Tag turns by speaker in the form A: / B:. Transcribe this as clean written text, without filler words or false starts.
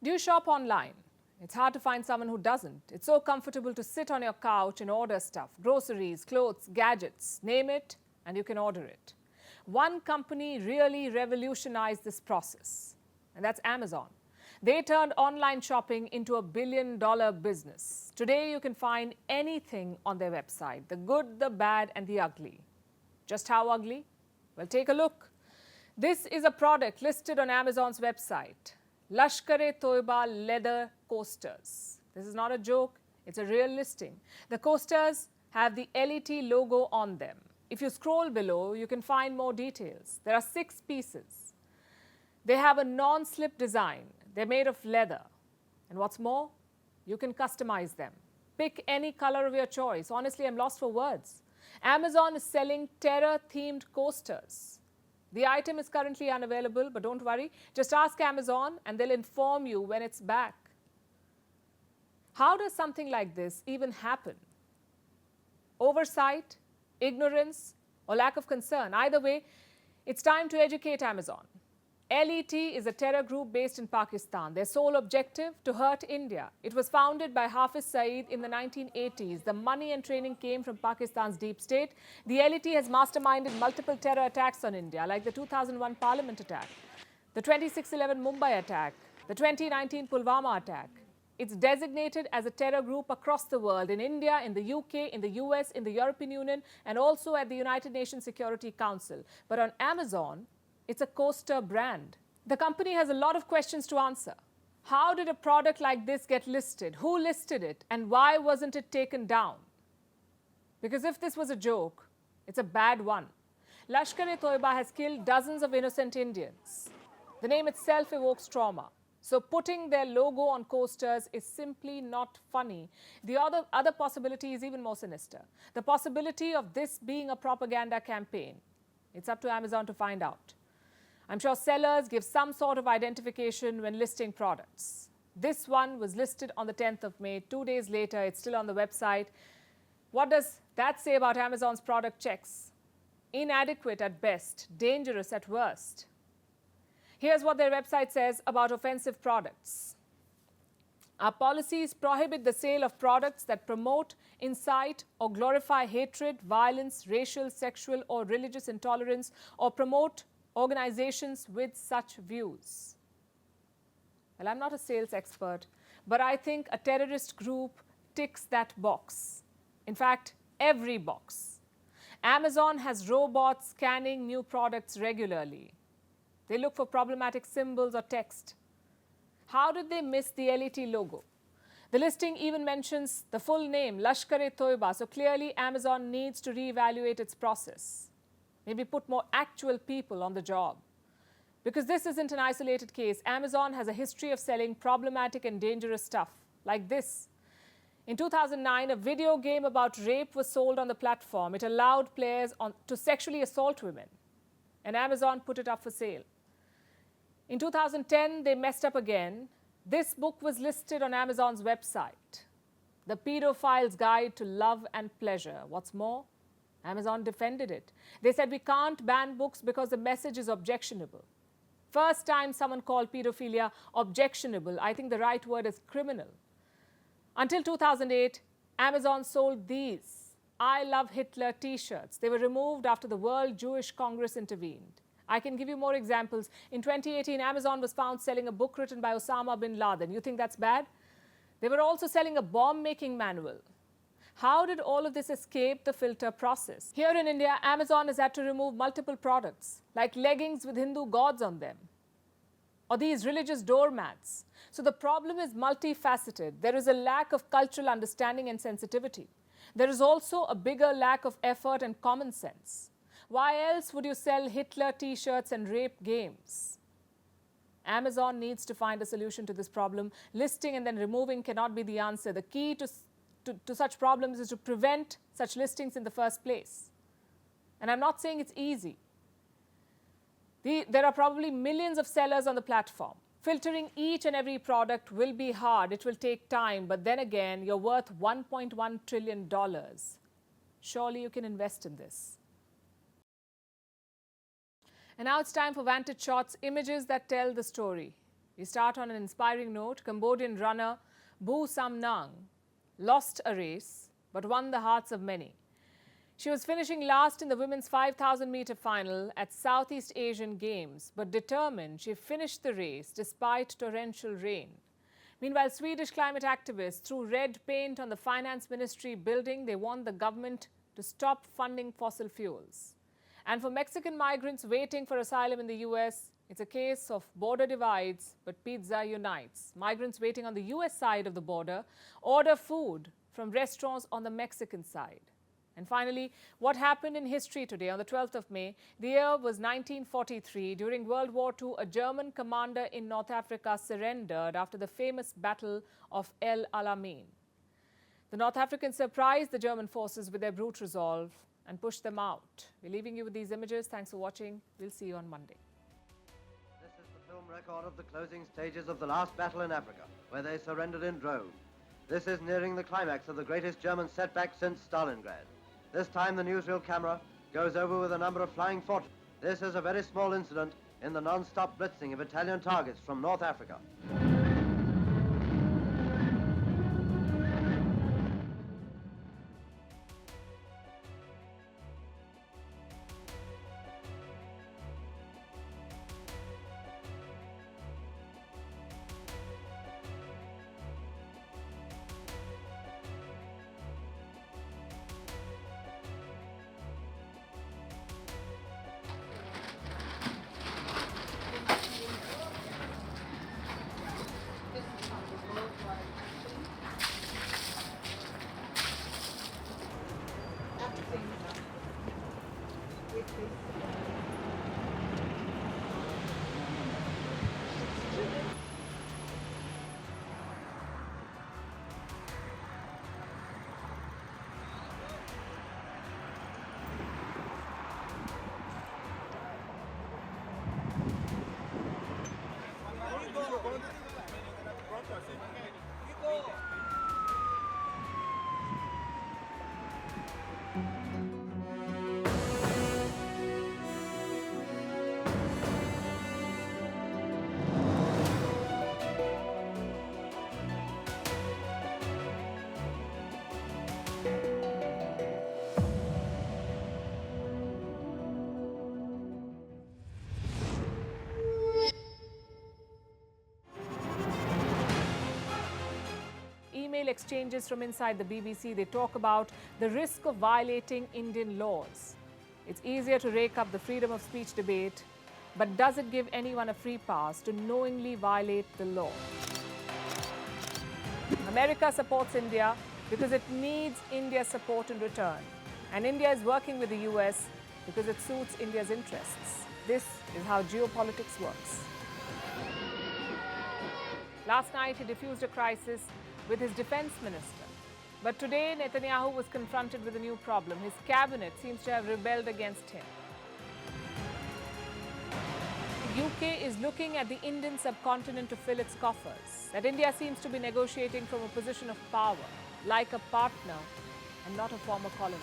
A: Do you shop online? It's hard to find someone who doesn't. It's so comfortable to sit on your couch and order stuff, groceries, clothes, gadgets, name it, and you can order it. One company really revolutionized this process, and that's Amazon. They turned online shopping into a billion-dollar business. Today, you can find anything on their website, the good, the bad, and the ugly. Just how ugly? Well, take a look. This is a product listed on Amazon's website. Lashkar-e-Taiba leather coasters. This is not a joke, it's a real listing. The coasters have the LET logo on them. If you scroll below, you can find more details. There are 6 pieces. They have a non-slip design. They're made of leather. And what's more, you can customize them. Pick any color of your choice. Honestly, I'm lost for words. Amazon is selling terror-themed coasters. The item is currently unavailable, but don't worry. Just ask Amazon and they'll inform you when it's back. How does something like this even happen? Oversight, ignorance, or lack of concern? Either way, it's time to educate Amazon. LET is a terror group based in Pakistan. Their sole objective, to hurt India. It was founded by Hafiz Saeed in the 1980s. The money and training came from Pakistan's deep state. The LET has masterminded multiple terror attacks on India, like the 2001 Parliament attack, the 26/11 Mumbai attack, the 2019 Pulwama attack. It's designated as a terror group across the world, in India, in the UK, in the US, in the European Union, and also at the United Nations Security Council. But on Amazon, it's a coaster brand. The company has a lot of questions to answer. How did a product like this get listed? Who listed it? And why wasn't it taken down? Because if this was a joke, it's a bad one. Lashkar-e-Taiba has killed dozens of innocent Indians. The name itself evokes trauma. So putting their logo on coasters is simply not funny. The other possibility is even more sinister. The possibility of this being a propaganda campaign. It's up to Amazon to find out. I'm sure sellers give some sort of identification when listing products. This one was listed on the 10th of May. 2 days later, it's still on the website. What does that say about Amazon's product checks? Inadequate at best, dangerous at worst. Here's what their website says about offensive products. Our policies prohibit the sale of products that promote, incite, or glorify hatred, violence, racial, sexual, or religious intolerance, or promote organizations with such views. Well, I'm not a sales expert, but I think a terrorist group ticks that box. In fact, every box. Amazon has robots scanning new products regularly. They look for problematic symbols or text. How did they miss the LET logo? The listing even mentions the full name, Lashkar-e-Taiba, so clearly Amazon needs to reevaluate its process. Maybe put more actual people on the job. Because this isn't an isolated case. Amazon has a history of selling problematic and dangerous stuff, like this. In 2009, a video game about rape was sold on the platform. It allowed players to sexually assault women, and Amazon put it up for sale. In 2010, they messed up again. This book was listed on Amazon's website, The Pedophile's Guide to Love and Pleasure. What's more, Amazon defended it. They said we can't ban books because the message is objectionable. First time someone called pedophilia objectionable. I think the right word is criminal. Until 2008, Amazon sold these I Love Hitler t-shirts. They were removed after the World Jewish Congress intervened. I can give you more examples. In 2018, Amazon was found selling a book written by Osama bin Laden. You think that's bad? They were also selling a bomb-making manual. How did all of this escape the filter process? Here in India, Amazon has had to remove multiple products, like leggings with Hindu gods on them, or these religious doormats. So the problem is multifaceted. There is a lack of cultural understanding and sensitivity. There is also a bigger lack of effort and common sense. Why else would you sell Hitler t-shirts and rape games? Amazon needs to find a solution to this problem. Listing and then removing cannot be the answer. The key to such problems is to prevent such listings in the first place. And I'm not saying it's easy. There are probably millions of sellers on the platform. Filtering each and every product will be hard. It will take time. But then again, you're worth $1.1 trillion. Surely you can invest in this. And now it's time for Vantage Shots, images that tell the story. We start on an inspiring note. Cambodian runner Bu Sam Nang lost a race but won the hearts of many. She was finishing last in the women's 5,000-meter final at Southeast Asian Games, but determined, she finished the race despite torrential rain. Meanwhile, Swedish climate activists threw red paint on the finance ministry building. They want the government to stop funding fossil fuels. And for Mexican migrants waiting for asylum in the US, it's a case of border divides, but pizza unites. Migrants waiting on the US side of the border order food from restaurants on the Mexican side. And finally, what happened in history today on the 12th of May? The year was 1943. During World War II, a German commander in North Africa surrendered after the famous Battle of El Alamein. The North Africans surprised the German forces with their brute resolve and pushed them out. We're leaving you with these images. Thanks for watching. We'll see you on Monday.
B: This is the film record of the closing stages of the last battle in Africa, where they surrendered in droves. This is nearing the climax of the greatest German setback since Stalingrad. This time the newsreel camera goes over with a number of flying fortresses. This is a very small incident in the non-stop blitzing of Italian targets from North Africa.
A: Email exchanges from inside the BBC, they talk about the risk of violating Indian laws. It's easier to rake up the freedom of speech debate, but does it give anyone a free pass to knowingly violate the law? America supports India because it needs India's support in return. And India is working with the US because it suits India's interests. This is how geopolitics works. Last night, he diffused a crisis with his defense minister. But today, Netanyahu was confronted with a new problem. His cabinet seems to have rebelled against him. The UK is looking at the Indian subcontinent to fill its coffers. That India seems to be negotiating from a position of power, like a partner and not a former colony.